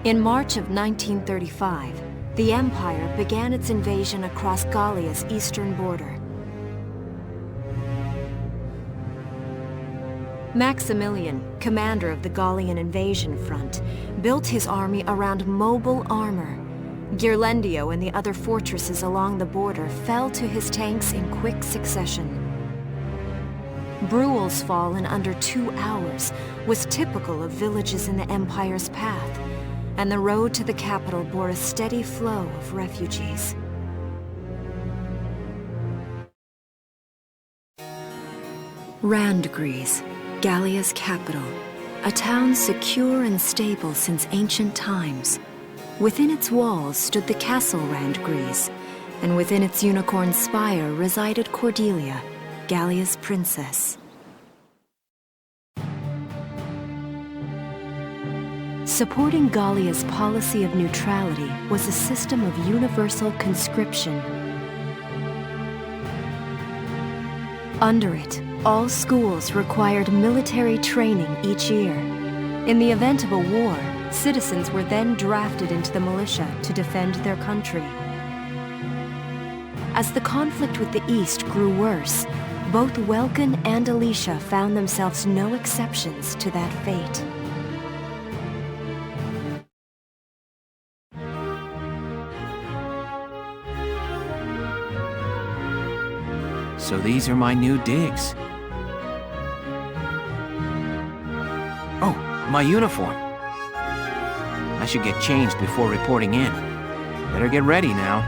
In March of 1935, the Empire began its invasion across Gallia's eastern border. Maximilian, commander of the Gallian invasion front, built his army around mobile armor. Ghirlandaio and the other fortresses along the border fell to his tanks in quick succession. Bruhl's fall in under 2 hours was typical of villages in the Empire's path, and the road to the capital bore a steady flow of refugees. Randgries, Gallia's capital, a town secure and stable since ancient times. Within its walls stood the castle Randgries, and within its unicorn spire resided Cordelia, Gallia's princess. Supporting Gallia's policy of neutrality was a system of universal conscription. Under it, all schools required military training each year. In the event of a war, citizens were then drafted into the militia to defend their country. As the conflict with the East grew worse, both Welkin and Alicia found themselves no exceptions to that fate. So these are my new digs. Oh, my uniform. I should get changed before reporting in. Better get ready now.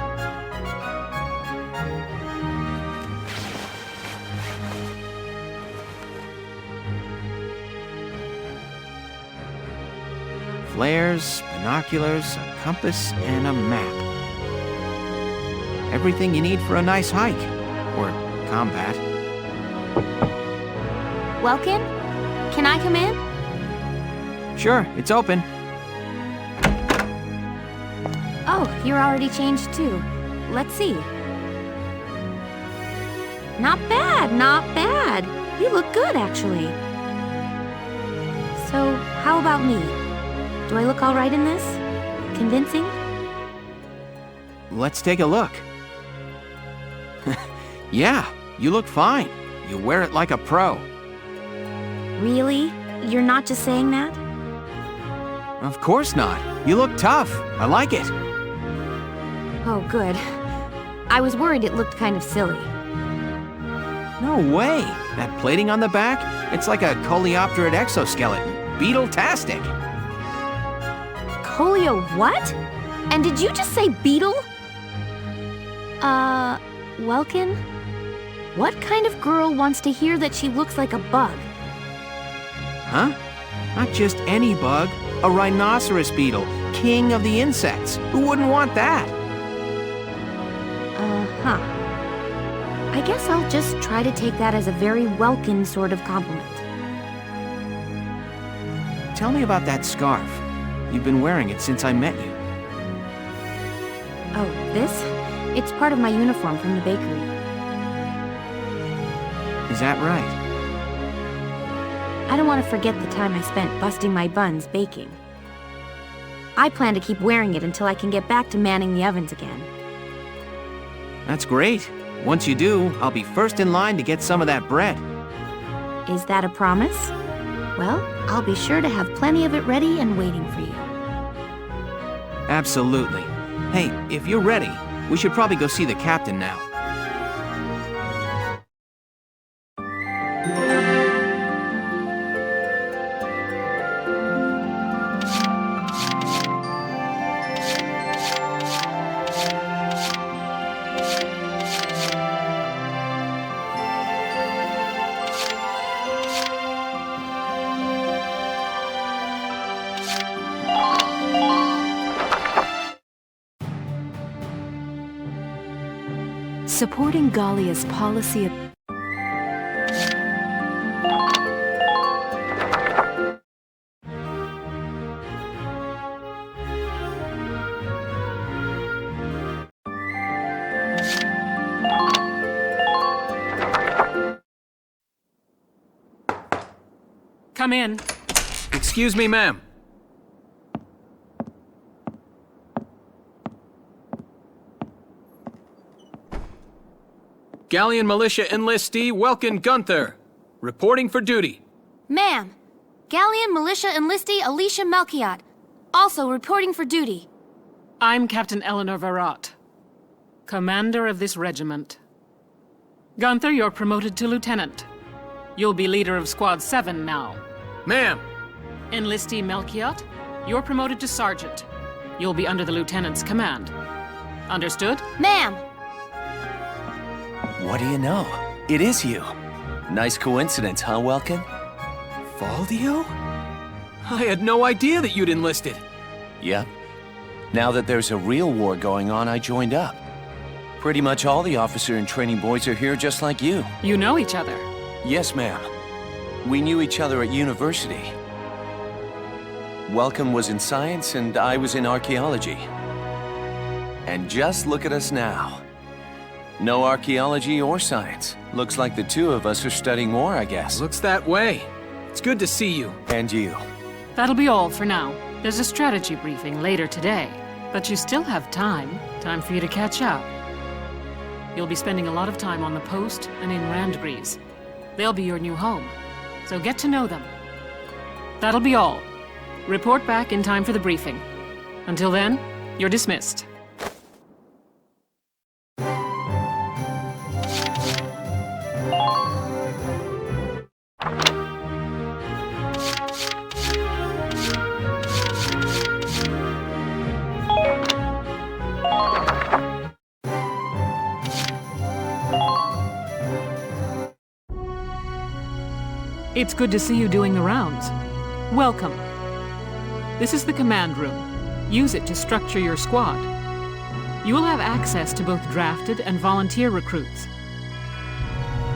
Flares, binoculars, a compass, and a map. Everything you need for a nice hike. Or combat. Welkin? Can I come in? Sure, it's open. Oh, you're already changed too. Let's see. Not bad, not bad. You look good, actually. So, how about me? Do I look all right in this? Convincing? Let's take a look. Yeah, you look fine. You wear it like a pro. Really? You're not just saying that? Of course not. You look tough. I like it. Oh, good. I was worried it looked kind of silly. No way. That plating on the back, it's like a coleopterate exoskeleton. Beetle-tastic. Coleo what? And did you just say beetle? Welkin? What kind of girl wants to hear that she looks like a bug? Huh? Not just any bug. A rhinoceros beetle, king of the insects. Who wouldn't want that? Uh-huh. I guess I'll just try to take that as a very Welkin sort of compliment. Tell me about that scarf. You've been wearing it since I met you. Oh, this? It's part of my uniform from the bakery. Is that right? I don't want to forget the time I spent busting my buns baking. I plan to keep wearing it until I can get back to manning the ovens again. That's great. Once you do, I'll be first in line to get some of that bread. Is that a promise? Well, I'll be sure to have plenty of it ready and waiting for you. Absolutely. Hey, if you're ready, we should probably go see the captain now. Supporting Gallia's policy of Come in. Excuse me, ma'am. Galleon Militia Enlistee Welkin Gunther, reporting for duty. Ma'am, Galleon Militia Enlistee Alicia Melchiot, also reporting for duty. I'm Captain Eleanor Varrot, commander of this regiment. Gunther, you're promoted to lieutenant. You'll be leader of Squad 7 now. Ma'am! Enlistee Melchiot, you're promoted to sergeant. You'll be under the lieutenant's command. Understood? Ma'am! What do you know? It is you. Nice coincidence, huh, Welkin? Valdio? I had no idea that you'd enlisted. Yep. Now that there's a real war going on, I joined up. Pretty much all the officer and training boys are here just like you. You know each other. Yes, ma'am. We knew each other at university. Welcome was in science and I was in archaeology. And just look at us now. No archaeology or science. Looks like the two of us are studying war, I guess. Looks that way. It's good to see you. And you. That'll be all for now. There's a strategy briefing later today, but you still have time for you to catch up. You'll be spending a lot of time on the post and in Randgrees. They'll be your new home, so get to know them. That'll be all. Report back in time for the briefing. Until then, you're dismissed. It's good to see you doing the rounds. Welcome. This is the command room. Use it to structure your squad. You will have access to both drafted and volunteer recruits.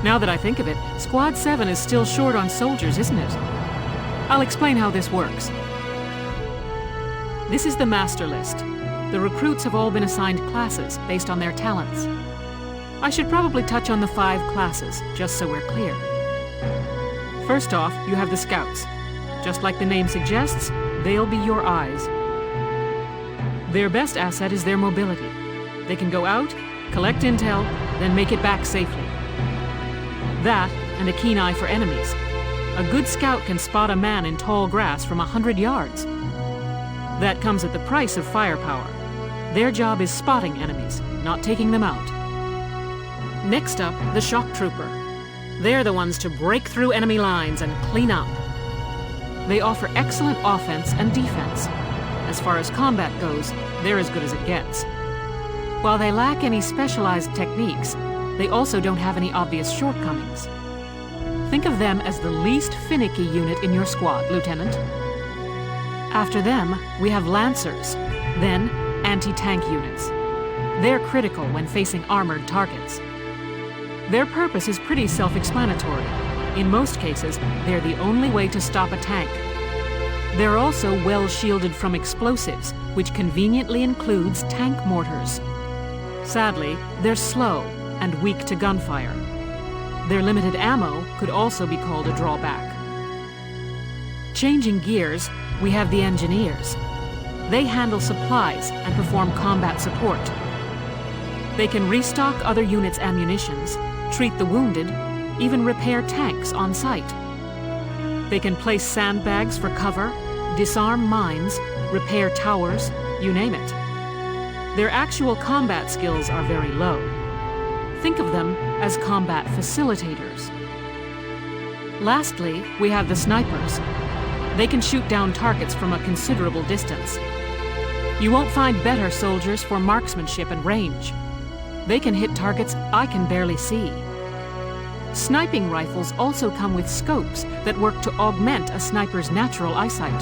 Now that I think of it, Squad 7 is still short on soldiers, isn't it? I'll explain how this works. This is the master list. The recruits have all been assigned classes based on their talents. I should probably touch on the 5 classes, just so we're clear. First off, you have the scouts. Just like the name suggests, they'll be your eyes. Their best asset is their mobility. They can go out, collect intel, then make it back safely. That, and a keen eye for enemies. A good scout can spot a man in tall grass from 100 yards. That comes at the price of firepower. Their job is spotting enemies, not taking them out. Next up, the shock trooper. They're the ones to break through enemy lines and clean up. They offer excellent offense and defense. As far as combat goes, they're as good as it gets. While they lack any specialized techniques, they also don't have any obvious shortcomings. Think of them as the least finicky unit in your squad, Lieutenant. After them, we have Lancers, then anti-tank units. They're critical when facing armored targets. Their purpose is pretty self-explanatory. In most cases, they're the only way to stop a tank. They're also well shielded from explosives, which conveniently includes tank mortars. Sadly, they're slow and weak to gunfire. Their limited ammo could also be called a drawback. Changing gears, we have the engineers. They handle supplies and perform combat support. They can restock other units' ammunitions, treat the wounded, even repair tanks on site. They can place sandbags for cover, disarm mines, repair towers, you name it. Their actual combat skills are very low. Think of them as combat facilitators. Lastly, we have the snipers. They can shoot down targets from a considerable distance. You won't find better soldiers for marksmanship and range. They can hit targets I can barely see. Sniping rifles also come with scopes that work to augment a sniper's natural eyesight.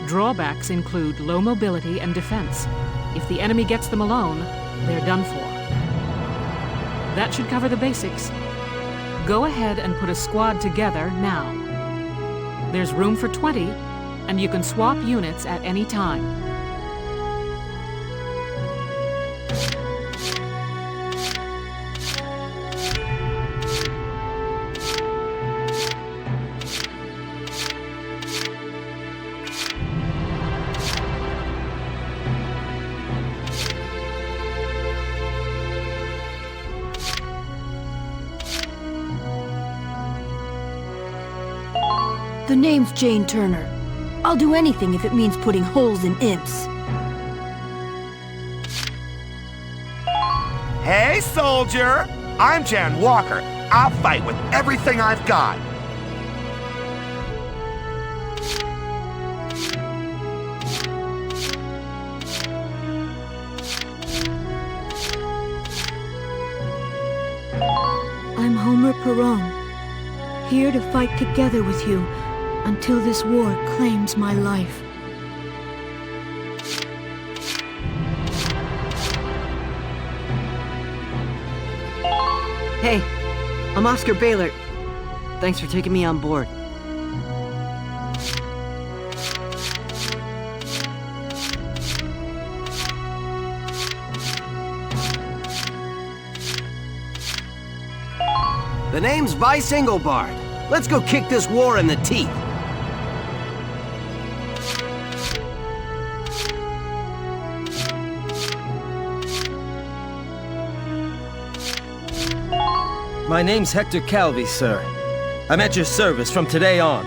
Drawbacks include low mobility and defense. If the enemy gets them alone, they're done for. That should cover the basics. Go ahead and put a squad together now. There's room for 20, and you can swap units at any time. The name's Jane Turner. I'll do anything if it means putting holes in imps. Hey, soldier! I'm Jan Walker. I'll fight with everything I've got. I'm Homer Perone, here to fight together with you until this war claims my life. Hey, I'm Oscar Baylor. Thanks for taking me on board. The name's Vice Engelbard. Let's go kick this war in the teeth. My name's Hector Calvi, sir. I'm at your service from today on.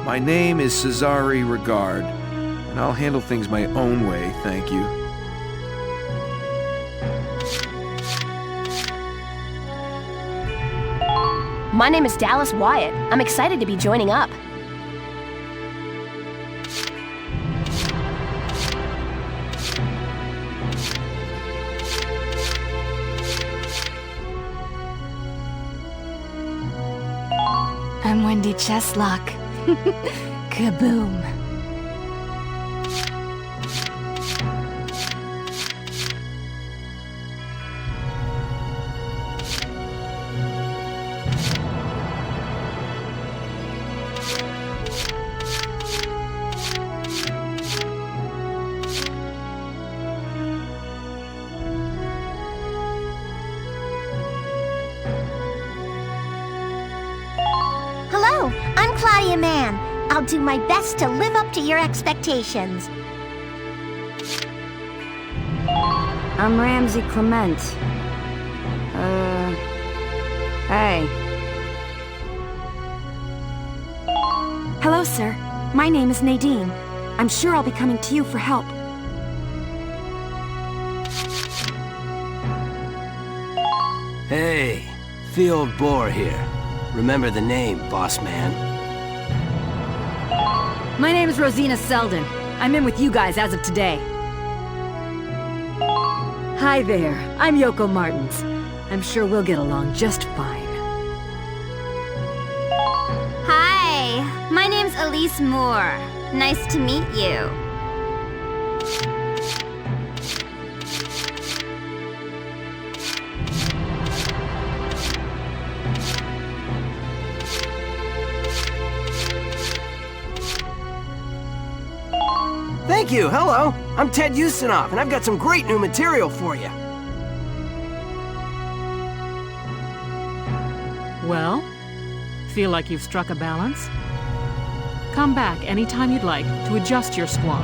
My name is Cesare Regard, and I'll handle things my own way, thank you. My name is Dallas Wyatt. I'm excited to be joining up. I'm Wendy Cheslock. Kaboom. Hello, I'm Claudia Mann. I'll do my best to live up to your expectations. I'm Ramsey Clement. Hey. Hello, sir. My name is Nadine. I'm sure I'll be coming to you for help. Hey, Field Boar here. Remember the name, boss man. My name is Rosina Selden. I'm in with you guys as of today. Hi there, I'm Yoko Martins. I'm sure we'll get along just fine. Hi, my name's Elise Moore. Nice to meet you. Thank you, hello. I'm Ted Ustinov, and I've got some great new material for you. Well, feel like you've struck a balance? Come back anytime you'd like to adjust your squad.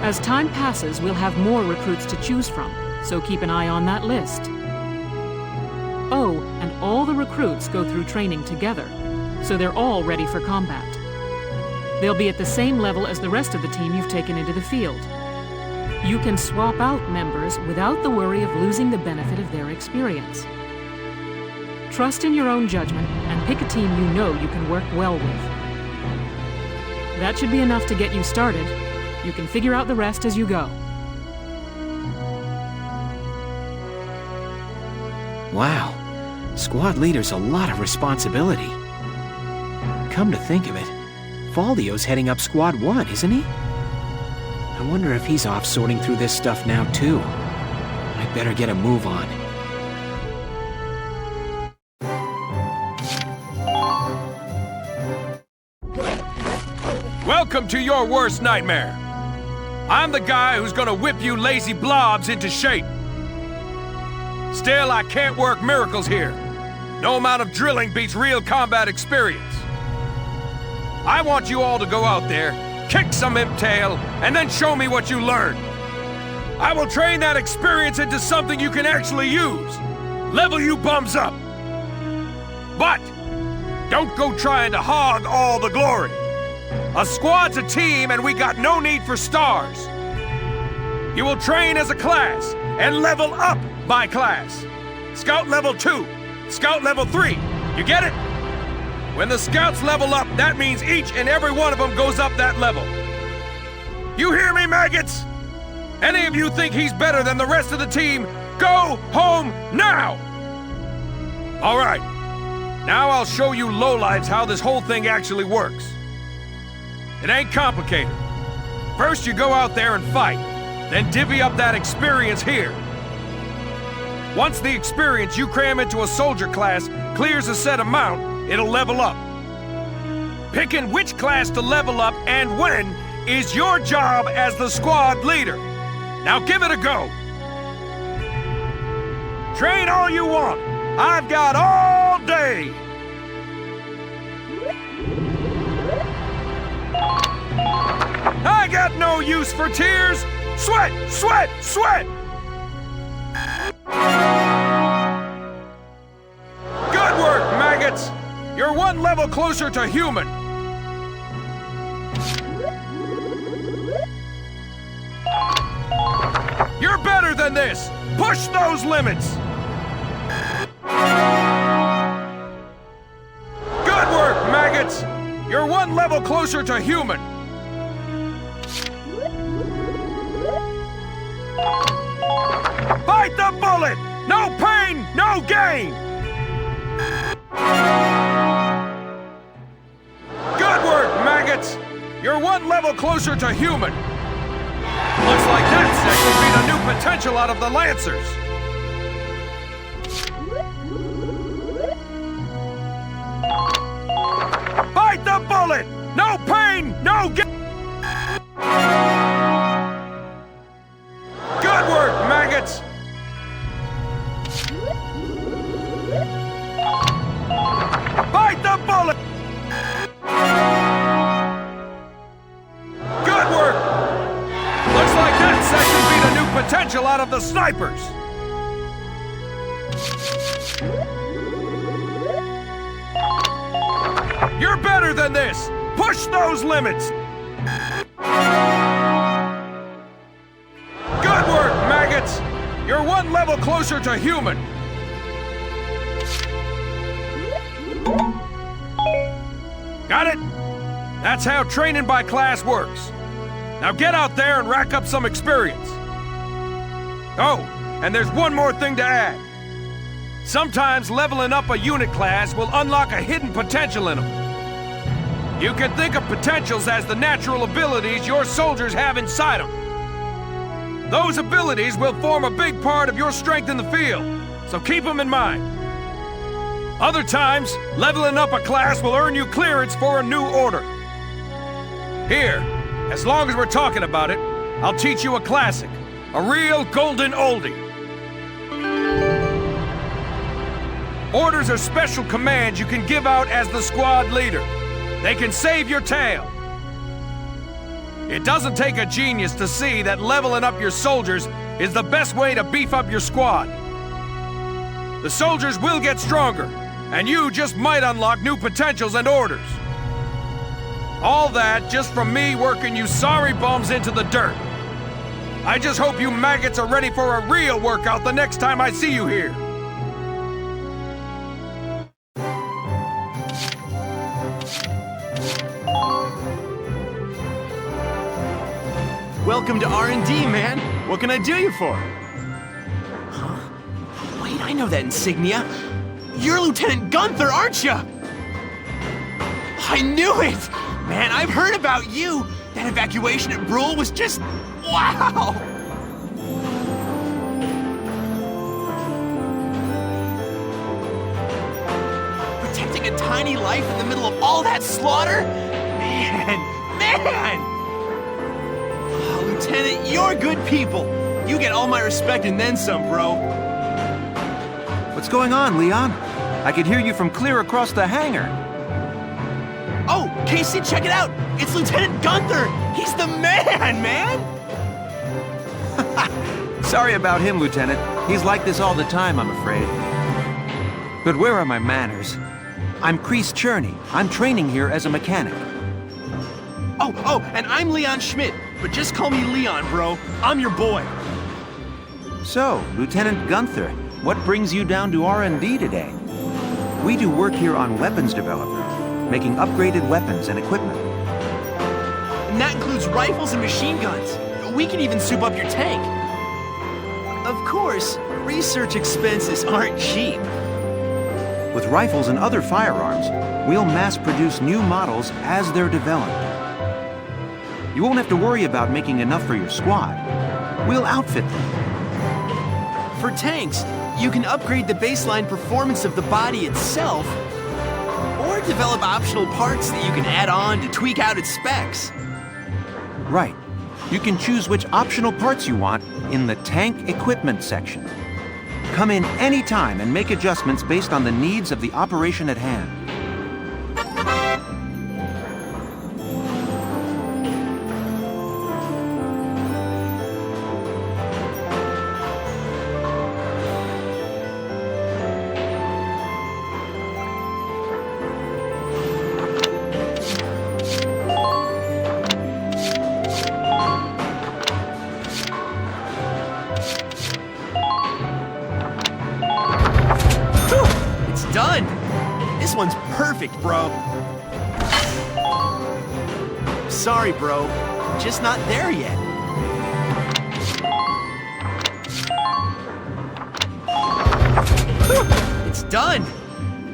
As time passes, we'll have more recruits to choose from, so keep an eye on that list. Oh, and all the recruits go through training together, so they're all ready for combat. They'll be at the same level as the rest of the team you've taken into the field. You can swap out members without the worry of losing the benefit of their experience. Trust in your own judgment and pick a team you know you can work well with. That should be enough to get you started. You can figure out the rest as you go. Wow, squad leader's a lot of responsibility. Come to think of it, Faldio's heading up Squad 1, isn't he? I wonder if he's off sorting through this stuff now, too. I'd better get a move on. Welcome to your worst nightmare. I'm the guy who's gonna whip you lazy blobs into shape. Still, I can't work miracles here. No amount of drilling beats real combat experience. I want you all to go out there, kick some imp tail, and then show me what you learned. I will train that experience into something you can actually use. Level you bums up. But don't go trying to hog all the glory. A squad's a team, and we got no need for stars. You will train as a class and level up by class. Scout level 2, Scout level 3. You get it? When the scouts level up, that means each and every one of them goes up that level. You hear me, maggots? Any of you think he's better than the rest of the team, go home now! All right, now I'll show you lowlights how this whole thing actually works. It ain't complicated. First you go out there and fight, then divvy up that experience here. Once the experience you cram into a soldier class clears a set amount, it'll level up. Picking which class to level up and when is your job as the squad leader. Now give it a go. Train all you want. I've got all day. I got no use for tears. Sweat, sweat, sweat. Good work, maggots. You're one level closer to human. You're better than this. Push those limits. Good work, maggots. You're one level closer to human. Bite the bullet! No pain, no gain! Good work, maggots! You're one level closer to human. Looks like that section beat a new potential out of the Lancers. Bite the bullet! No pain, no gain! Good work, maggots! Bite the bullet! Good work! Looks like that section beat a new potential out of the snipers. You're better than this! Push those limits! Good work, maggots! You're one level closer to human. Got it? That's how training by class works. Now get out there and rack up some experience. Oh, and there's one more thing to add. Sometimes leveling up a unit class will unlock a hidden potential in them. You can think of potentials as the natural abilities your soldiers have inside them. Those abilities will form a big part of your strength in the field, so keep them in mind. Other times, leveling up a class will earn you clearance for a new order. Here, as long as we're talking about it, I'll teach you a classic, a real golden oldie. Orders are special commands you can give out as the squad leader. They can save your tail. It doesn't take a genius to see that leveling up your soldiers is the best way to beef up your squad. The soldiers will get stronger, and you just might unlock new potentials and orders. All that just from me working you sorry bums into the dirt. I just hope you maggots are ready for a real workout the next time I see you here. Welcome to R&D, man. What can I do you for? Huh? Wait, I know that insignia. You're Lieutenant Gunther, aren't you? I knew it! Man, I've heard about you. That evacuation at Brule was just... wow! Protecting a tiny life in the middle of all that slaughter? Man! Oh, Lieutenant, you're good people. You get all my respect and then some, bro. What's going on, Leon? I could hear you from clear across the hangar. Oh, Casey, check it out! It's Lieutenant Gunther! He's the man! Sorry about him, Lieutenant. He's like this all the time, I'm afraid. But where are my manners? I'm Kreese Cherney. I'm training here as a mechanic. Oh, and I'm Leon Schmidt, but just call me Leon, bro. I'm your boy. So, Lieutenant Gunther, what brings you down to R&D today? We do work here on weapons development, making upgraded weapons and equipment. And that includes rifles and machine guns. We can even soup up your tank. Of course, research expenses aren't cheap. With rifles and other firearms, we'll mass produce new models as they're developed. You won't have to worry about making enough for your squad. We'll outfit them. For tanks, you can upgrade the baseline performance of the body itself, or develop optional parts that you can add on to tweak out its specs. Right. You can choose which optional parts you want in the tank equipment section. Come in anytime and make adjustments based on the needs of the operation at hand. Done! This one's perfect, bro. Sorry, bro. Just not there yet. It's done!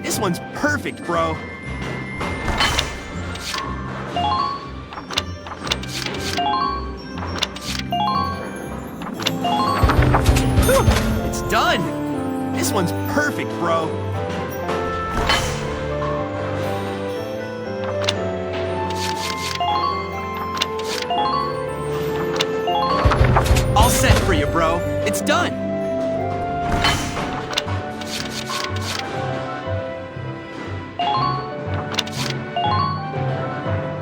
This one's perfect, bro. It's done! This one's perfect, bro. All set for you, bro. It's done.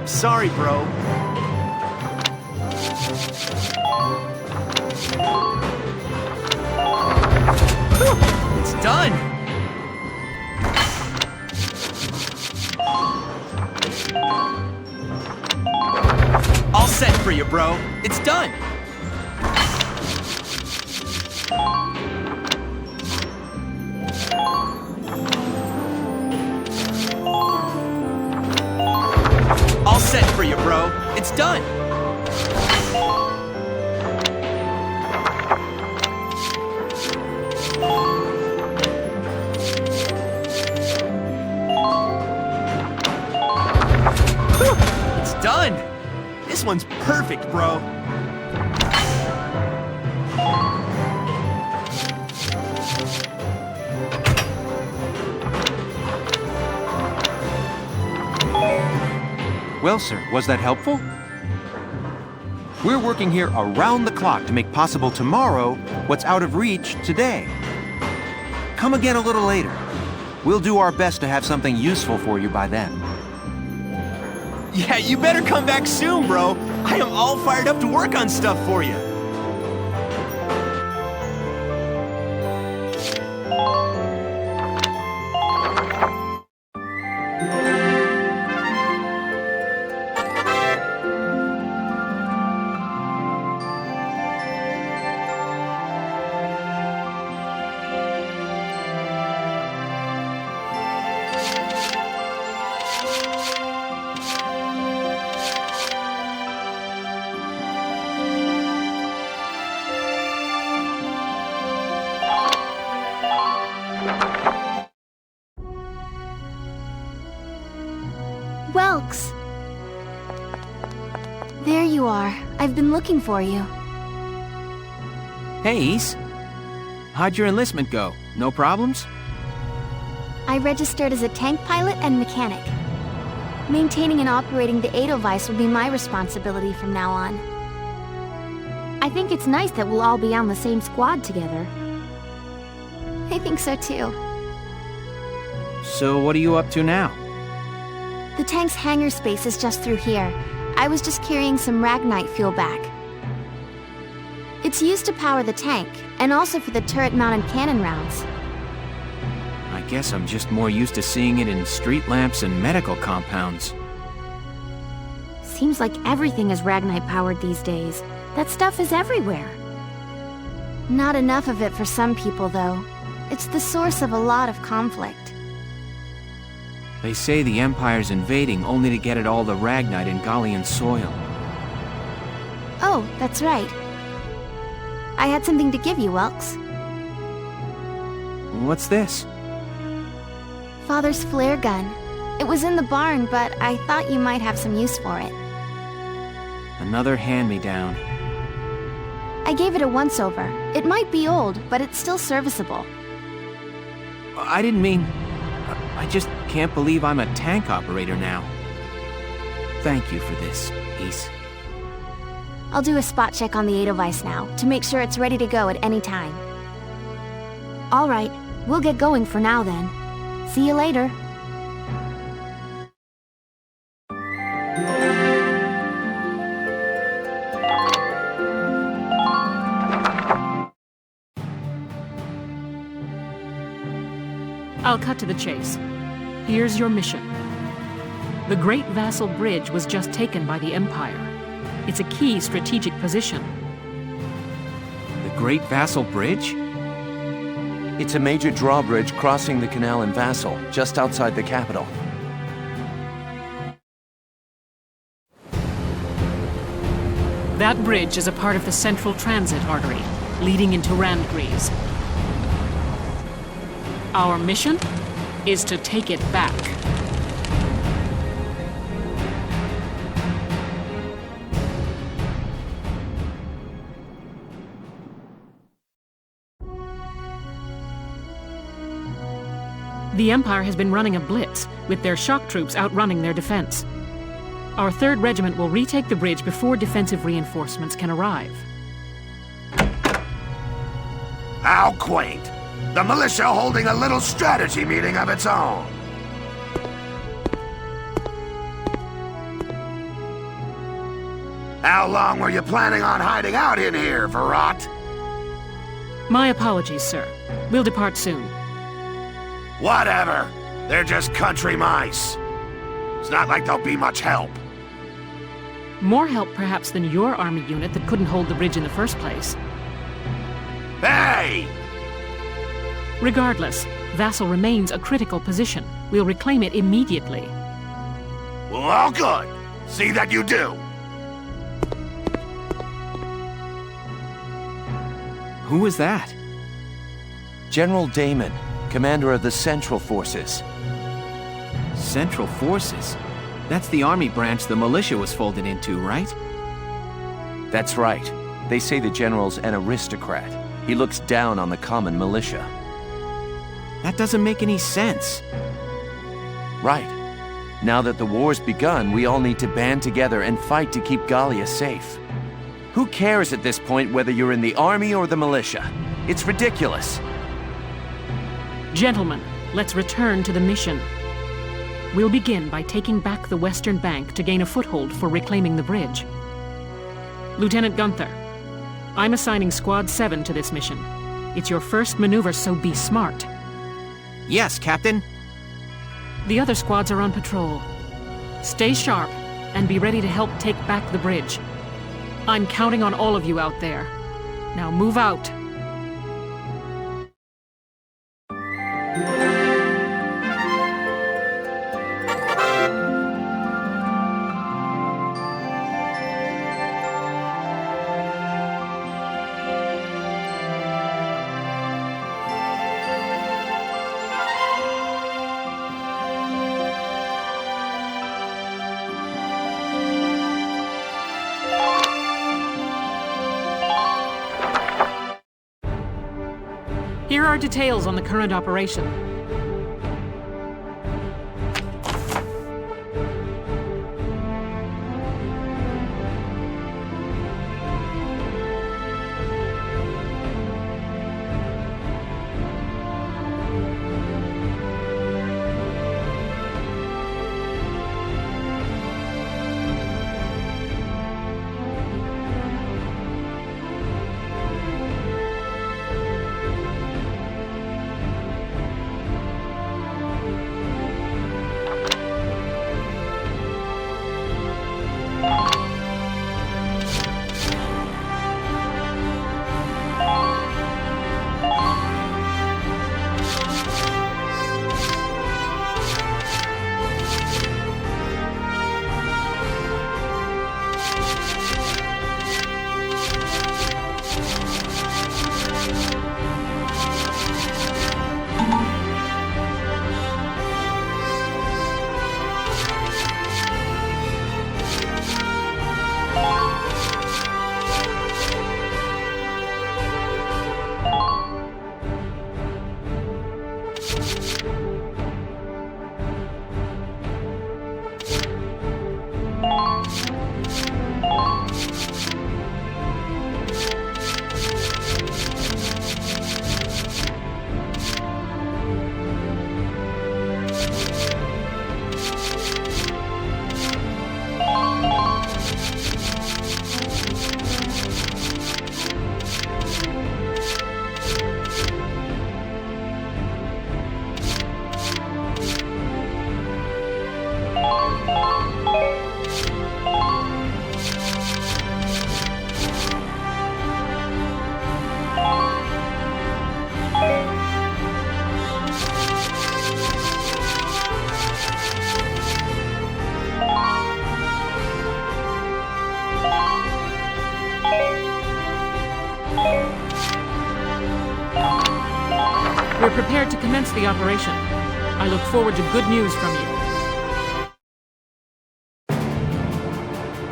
Sorry, bro. It's done. All set for you, bro. It's done. All set for you, bro. It's done. It's done. This one's perfect, bro. Well, sir, was that helpful? We're working here around the clock to make possible tomorrow what's out of reach today. Come again a little later. We'll do our best to have something useful for you by then. Yeah, you better come back soon, bro. I am all fired up to work on stuff for you. There you are. I've been looking for you. Hey, Ys. How'd your enlistment go? No problems? I registered as a tank pilot and mechanic. Maintaining and operating the Edelweiss will be my responsibility from now on. I think it's nice that we'll all be on the same squad together. I think so too. So what are you up to now? The tank's hangar space is just through here. I was just carrying some Ragnite fuel back. It's used to power the tank, and also for the turret-mounted cannon rounds. I guess I'm just more used to seeing it in street lamps and medical compounds. Seems like everything is Ragnite-powered these days. That stuff is everywhere. Not enough of it for some people, though. It's the source of a lot of conflict. They say the Empire's invading only to get at all the Ragnite in Gallian soil. Oh, that's right. I had something to give you, Welks. What's this? Father's flare gun. It was in the barn, but I thought you might have some use for it. Another hand-me-down. I gave it a once-over. It might be old, but it's still serviceable. I didn't mean... I just can't believe I'm a tank operator now. Thank you for this, Ys. I'll do a spot check on the Edelweiss now, to make sure it's ready to go at any time. All right, we'll get going for now then. See you later. I'll cut to the chase. Here's your mission. The Great Vasel Bridge was just taken by the Empire. It's a key strategic position. The Great Vasel Bridge? It's a major drawbridge crossing the canal in Vasel, just outside the capital. That bridge is a part of the central transit artery, leading into Randgries. Our mission is to take it back. The Empire has been running a blitz, with their shock troops outrunning their defense. Our 3rd Regiment will retake the bridge before defensive reinforcements can arrive. How quaint. The militia holding a little strategy meeting of its own. How long were you planning on hiding out in here, Verrot? My apologies, sir. We'll depart soon. Whatever. They're just country mice. It's not like they'll be much help. More help, perhaps, than your army unit that couldn't hold the bridge in the first place. Hey! Regardless, Vasel remains a critical position. We'll reclaim it immediately. Well, all good. See that you do. Who was that? General Damon, commander of the Central Forces. Central Forces? That's the army branch the militia was folded into, right? That's right. They say the general's an aristocrat. He looks down on the common militia. That doesn't make any sense. Right. Now that the war's begun, we all need to band together and fight to keep Gallia safe. Who cares at this point whether you're in the army or the militia? It's ridiculous. Gentlemen, let's return to the mission. We'll begin by taking back the western bank to gain a foothold for reclaiming the bridge. Lieutenant Gunther, I'm assigning Squad 7 to this mission. It's your first maneuver, so be smart. Yes, Captain. The other squads are on patrol. Stay sharp and be ready to help take back the bridge. I'm counting on all of you out there. Now move out. Here are details on the current operation. We're prepared to commence the operation. I look forward to good news from you.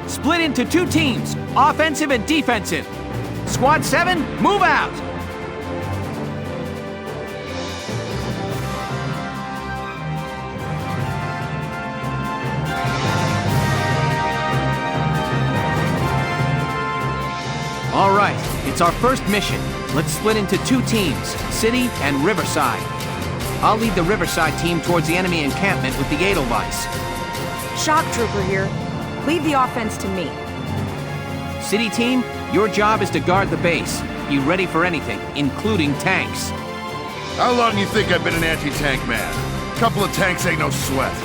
Split into 2 teams, offensive and defensive. Squad 7, move out! All right, it's our first mission. Let's split into 2 teams, City and Riverside. I'll lead the Riverside team towards the enemy encampment with the Edelweiss. Shock Trooper here. Leave the offense to me. City team, your job is to guard the base. Be ready for anything, including tanks. How long you think I've been an anti-tank man? Couple of tanks ain't no sweat.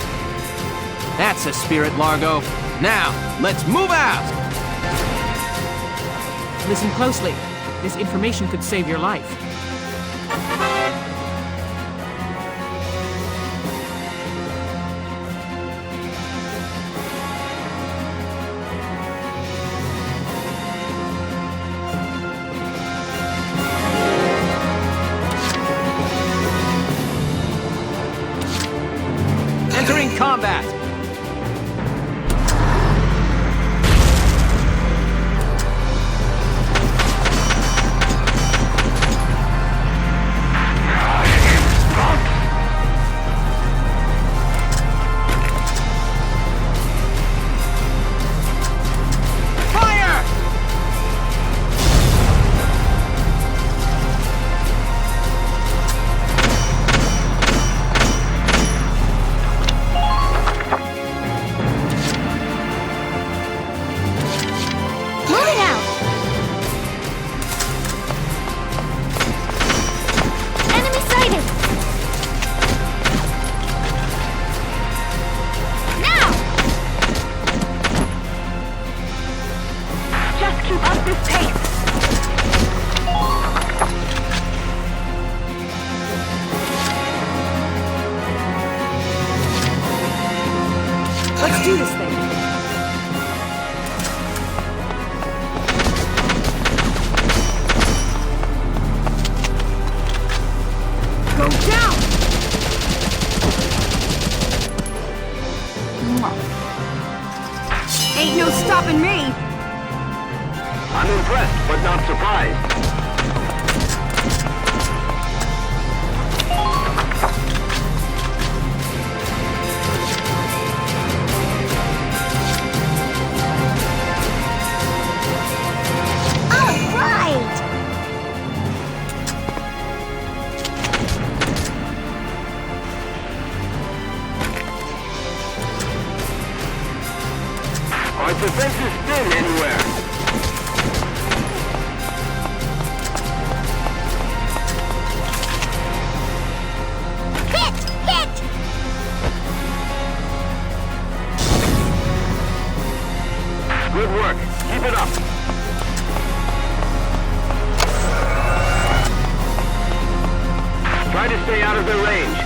That's the spirit, Largo. Now, let's move out! Listen closely. This information could save your life. Entering combat! Let's do this thing. Go down! Ain't no stopping me! I'm impressed, but not surprised. defenses thin anywhere. Hit! Hit! Good work. Keep it up. Try to stay out of their range.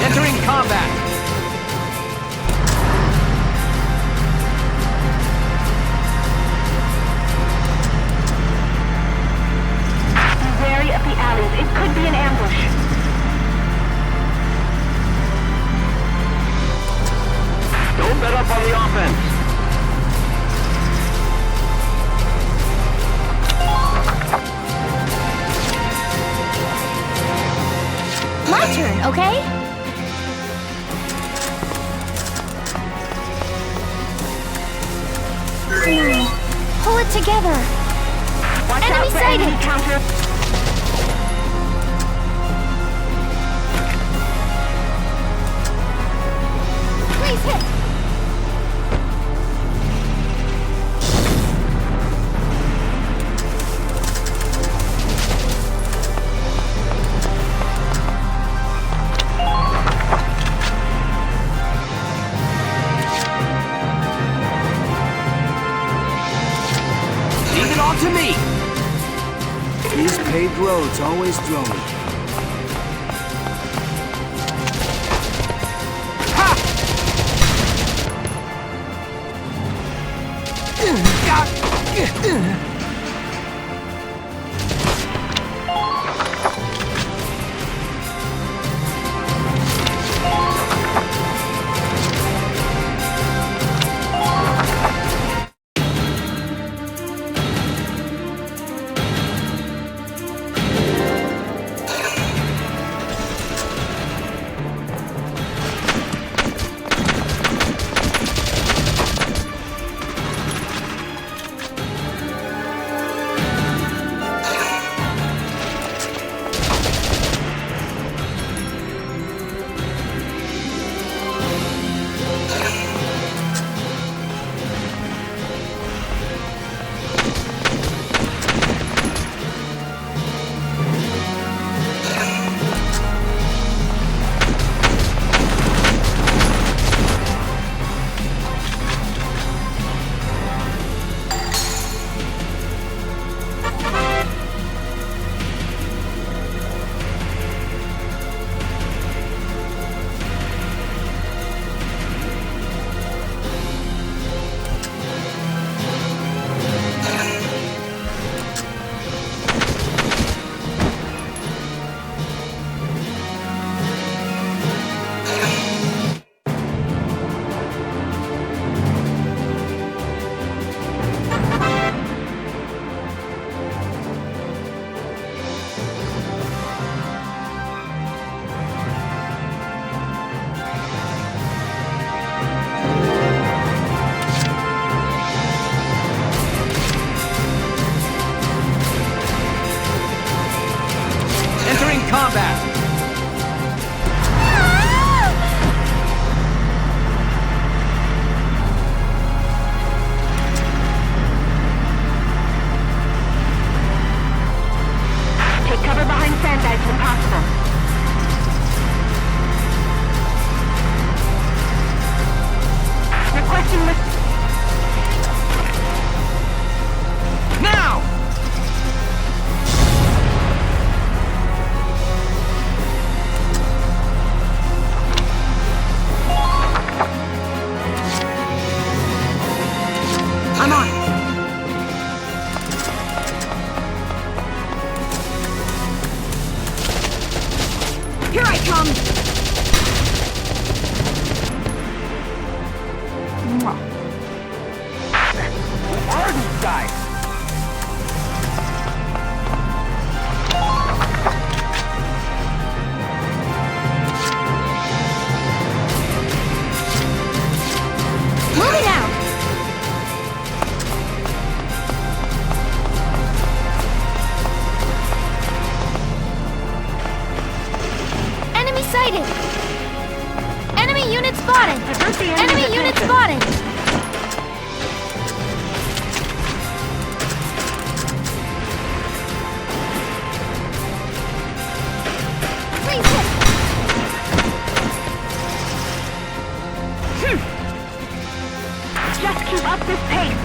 Entering combat. Be wary of the alleys. It could be an ambush. Don't let up on the offense. My turn, okay? Come on, pull it together. Watch Enemy out for sighted. enemy counter. Please hit. Leave it all to me. These paved roads always throw me. combat! Take cover behind sandbags when possible. Requesting with... Now! I'm on. Here I come! Who are these guys? sighted! Enemy unit spotted! Enemy unit spotted! Just keep up this pace.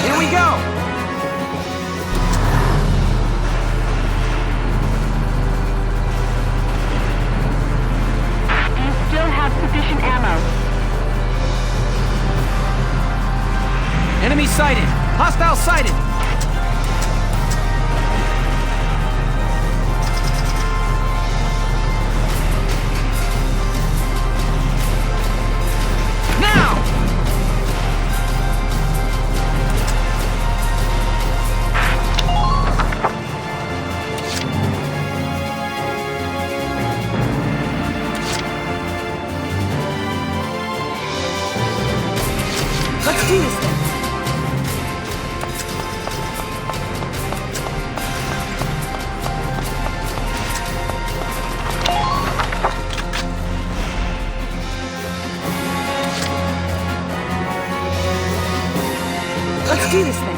Here we go! Do you still have sufficient ammo? Enemy sighted! Hostile sighted! Now! Let's do this thing. Let's do this thing.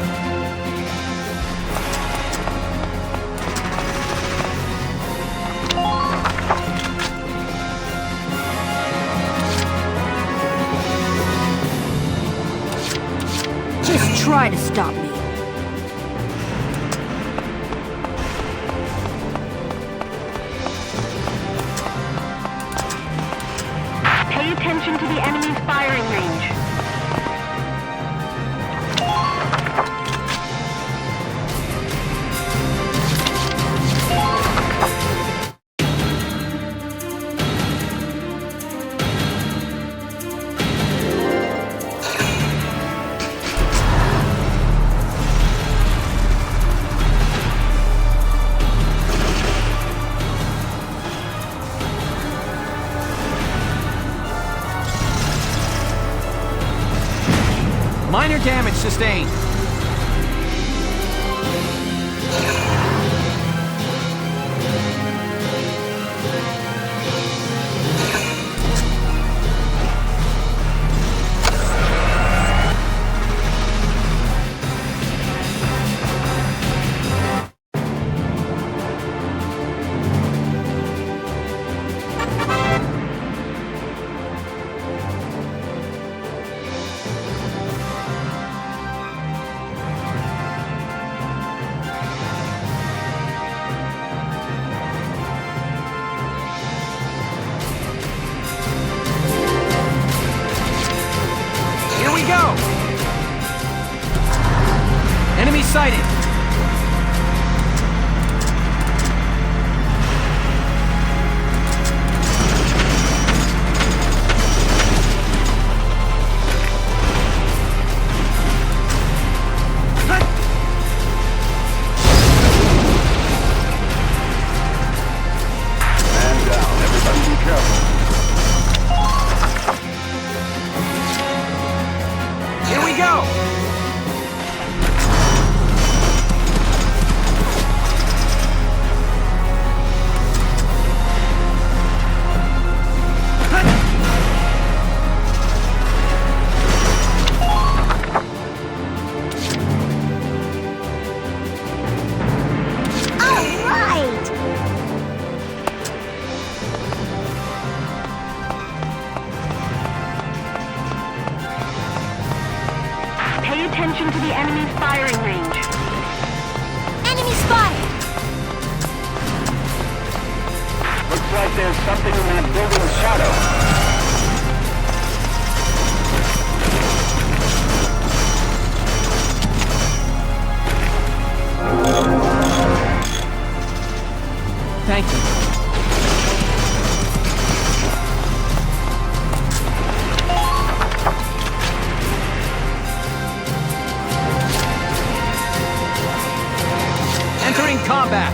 Just try to stop me. Pay attention to the enemy's firing range. Minor damage sustained. Go! Enemy sighted! Man down, everybody be careful. Here we go! Pay attention to the enemy's firing range. Enemy spotted! Looks like there's something in that building's shadow. Thank you. Entering combat!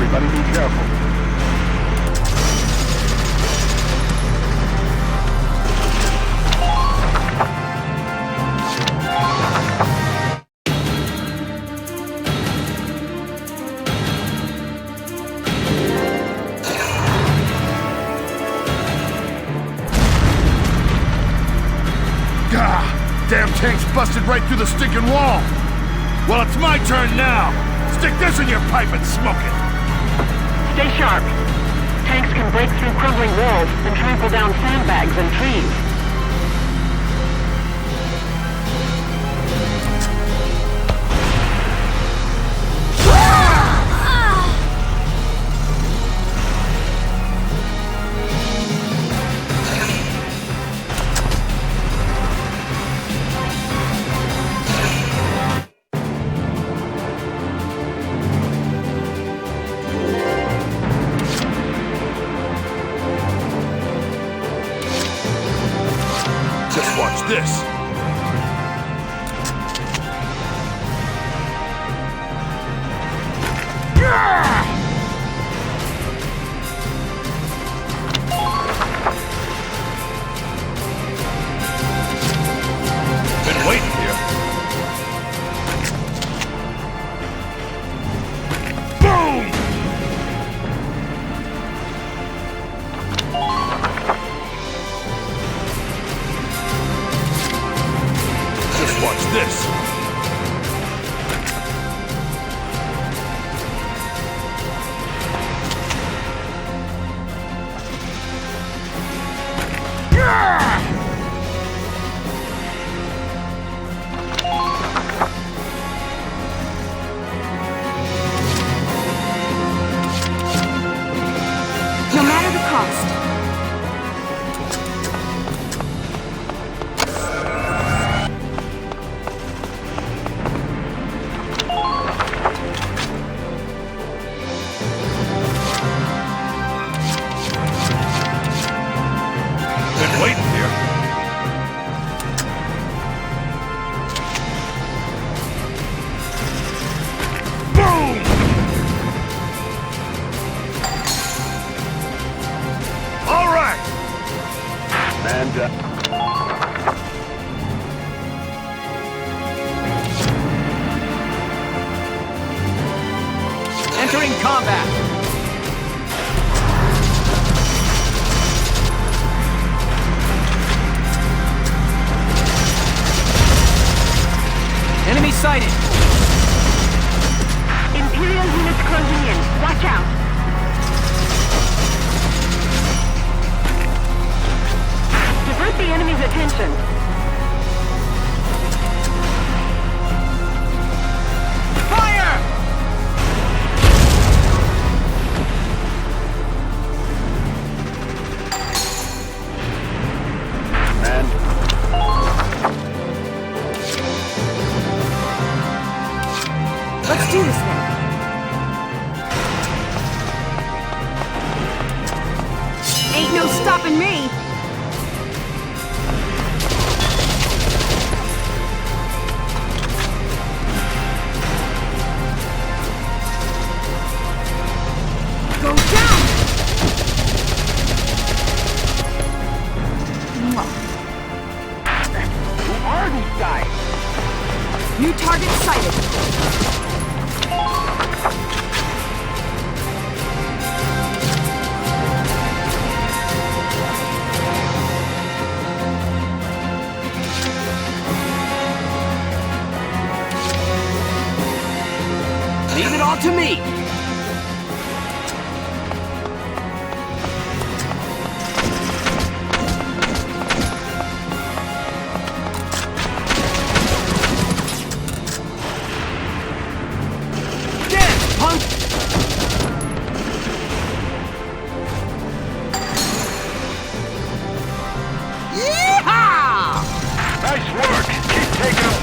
Everybody be careful. Damn tank's busted right through the stinking wall! Well, it's my turn now! Stick this in your pipe and smoke it! Stay sharp. Tanks can break through crumbling walls and trample down sandbags and trees. Just watch this! Been waiting here. Boom! Just watch this. No matter the cost. Been waiting here. Boom! All right! And, Entering combat. Enemy sighted. Imperial units closing in. Watch out. Divert the enemy's attention. Fire! Let's do this then. Ain't no stopping me! Go down! Who are these guys? New target sighted. Leave it all to me. Nice work. Keep taking them.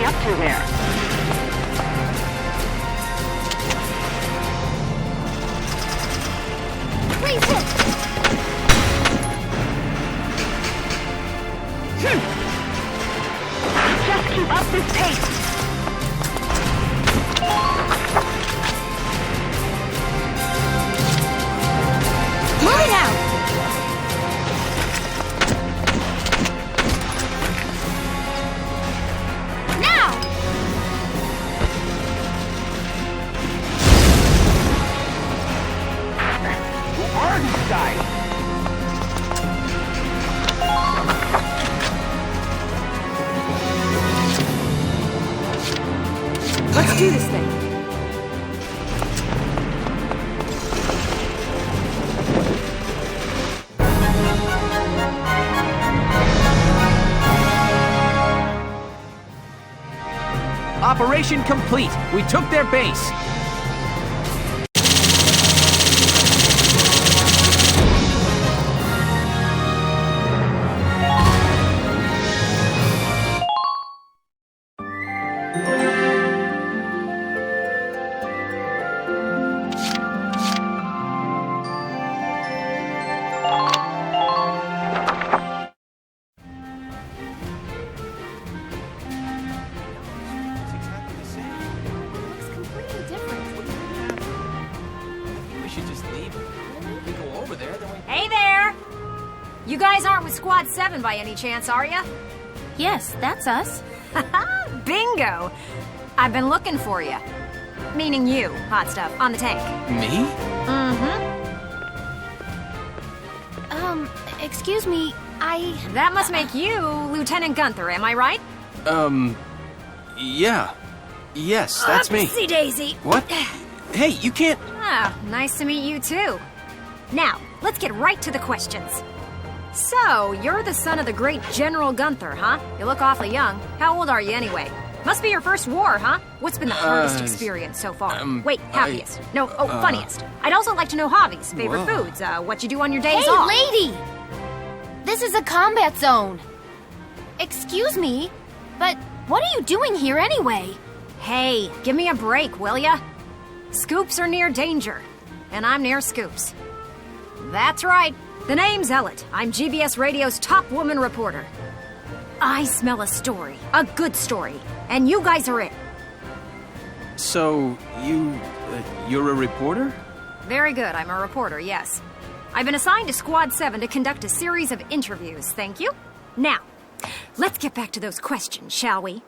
up to there? Please hit! Just keep up this pace. Move it out! Now! Who are these guys? Let's do this thing. Operation complete. We took their base. Hey there! You guys aren't with Squad 7 by any chance, are ya? Yes, that's us. Bingo! I've been looking for you. Meaning you, hot stuff, on the tank. Me? Excuse me, That must make you Lieutenant Gunther, am I right? Yeah. Yes, that's me. Upsy daisy. What? Hey, you can't... Ah, nice to meet you too. Now, let's get right to the questions. So, you're the son of the great General Gunther, huh? You look awfully young. How old are you anyway? Must be your first war, huh? What's been the hardest experience so far? Wait, happiest. Funniest. I'd also like to know hobbies, favorite foods, what you do on your days off. Hey, lady! This is a combat zone. Excuse me, but what are you doing here anyway? Hey, give me a break, will ya? Scoops are near danger, and I'm near scoops. That's right. The name's Ellet. I'm GBS Radio's top woman reporter. I smell a story, a good story, and you guys are it. So, you're a reporter? Very good, I'm a reporter, yes. I've been assigned to Squad 7 to conduct a series of interviews, thank you. Now, let's get back to those questions, shall we?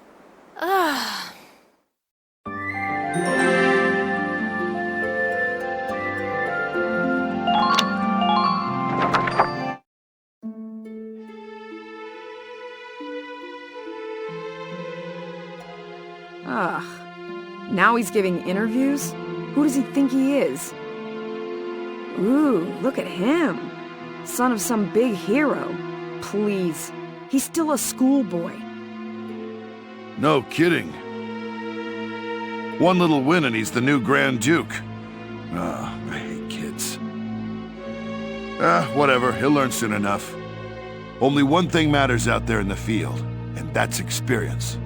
Now he's giving interviews? Who does he think he is? Ooh, look at him. Son of some big hero. Please, he's still a schoolboy. No kidding. One little win and he's the new Grand Duke. I hate kids. Whatever, he'll learn soon enough. Only one thing matters out there in the field, and that's experience.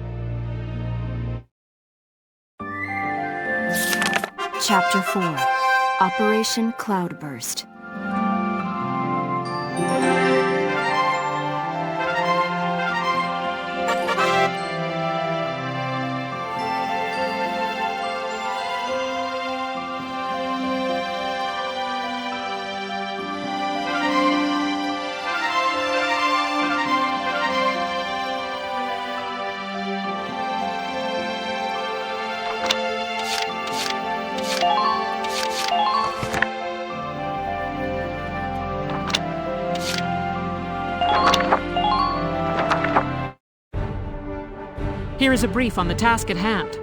Chapter 4, Operation Cloudburst. Here is a brief on the task at hand.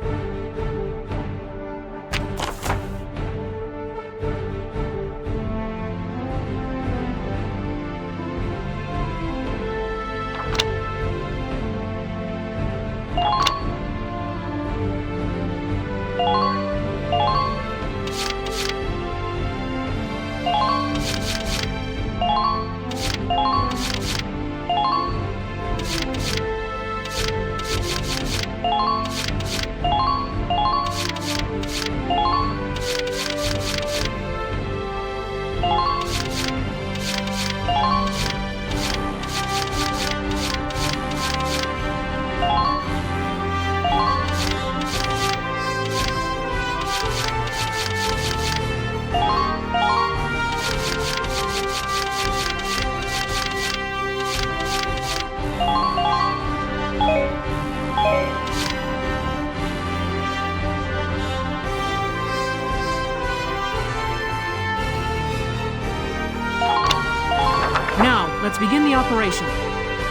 preparation.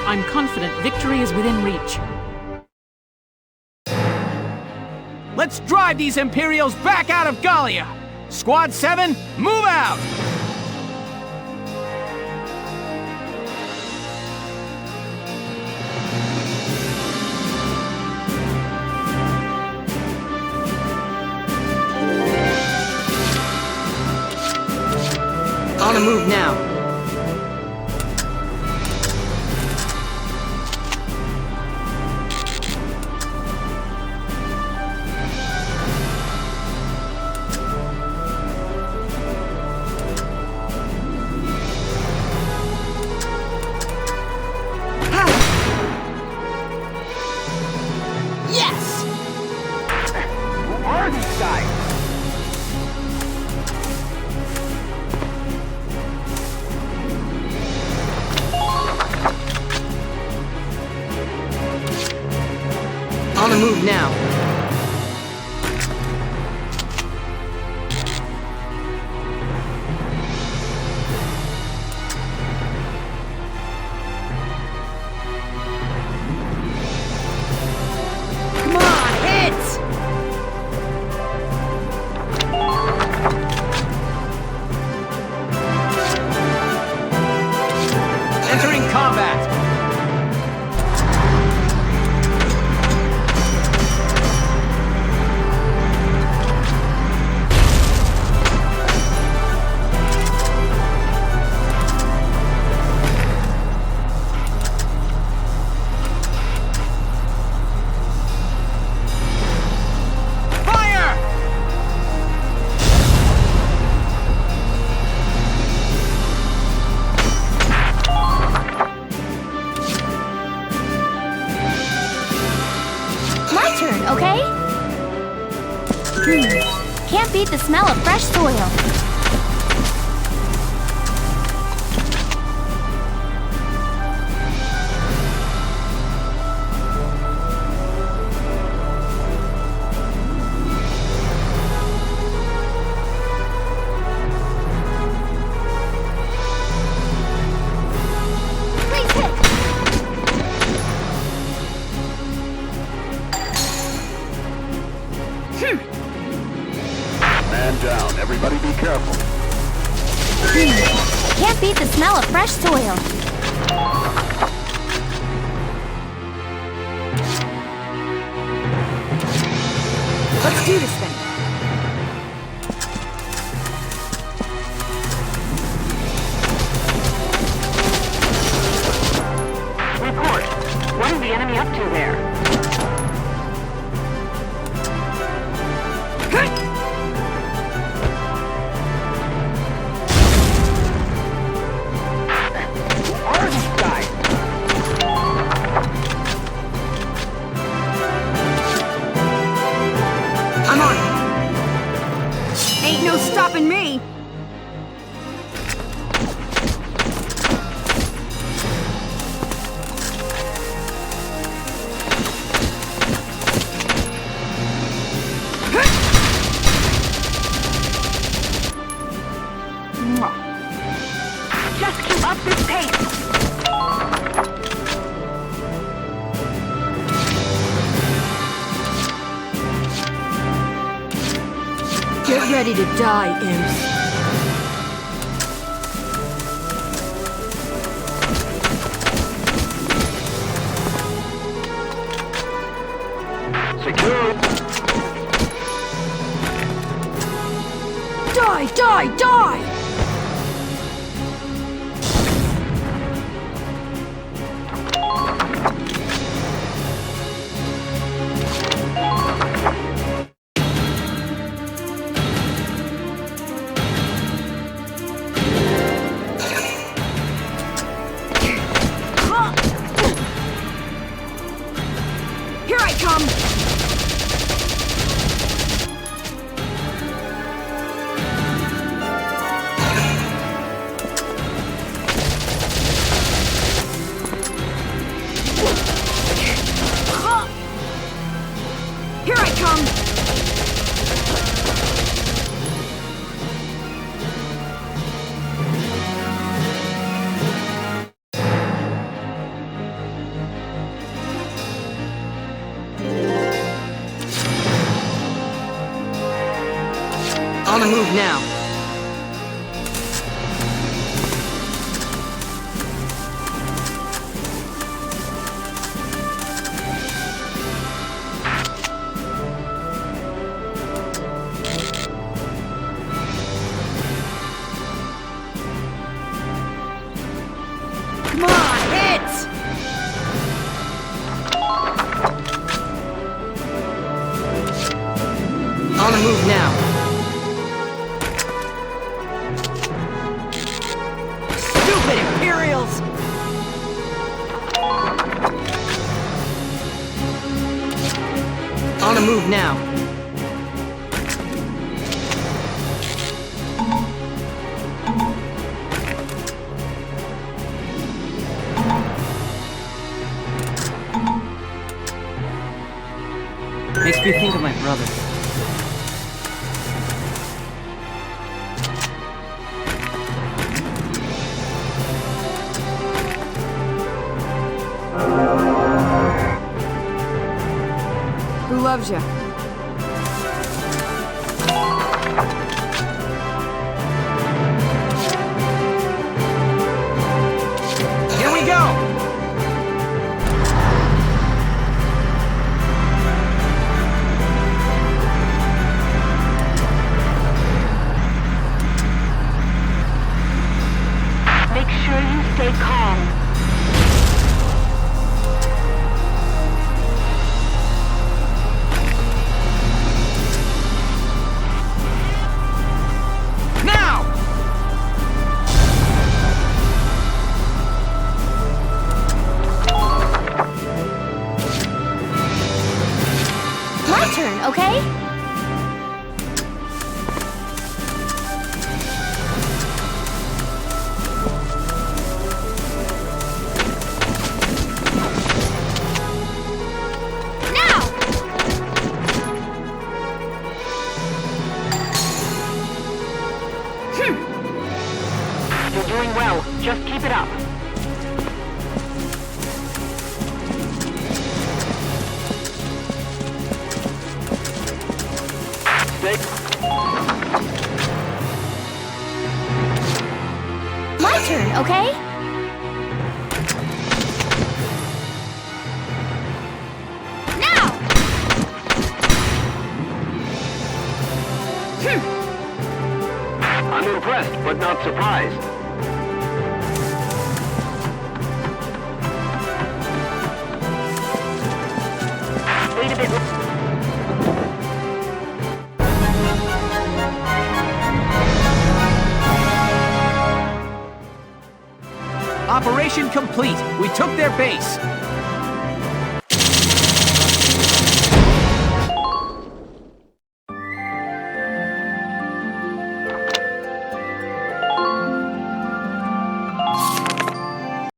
I'm confident victory is within reach. Let's drive these Imperials back out of Gallia! Squad 7, move out! On the move now. Yes! Who are these guys? On the move now. Come on, hit! Entering combat! Okay? Can't beat the smell of fresh soil. Man down. Everybody be careful. Can't beat the smell of fresh soil. Let's do this thing. Report. What is the enemy up to there? I'm on it. Ain't no stopping me. Just keep up this pace. Get ready to die, imps. Secure. Die, die, die! Here I come. Here I come. On the move now. Come on, hit! On the move now. Stupid Imperials! On the move now. Makes me think of my brother. Who loves you? Here we go! Make sure you stay calm. Now! My turn, okay? You're doing well. Just keep it up. Stay. My turn, okay? Now! I'm impressed, but not surprised. Wait a bit. Operation complete. We took their base.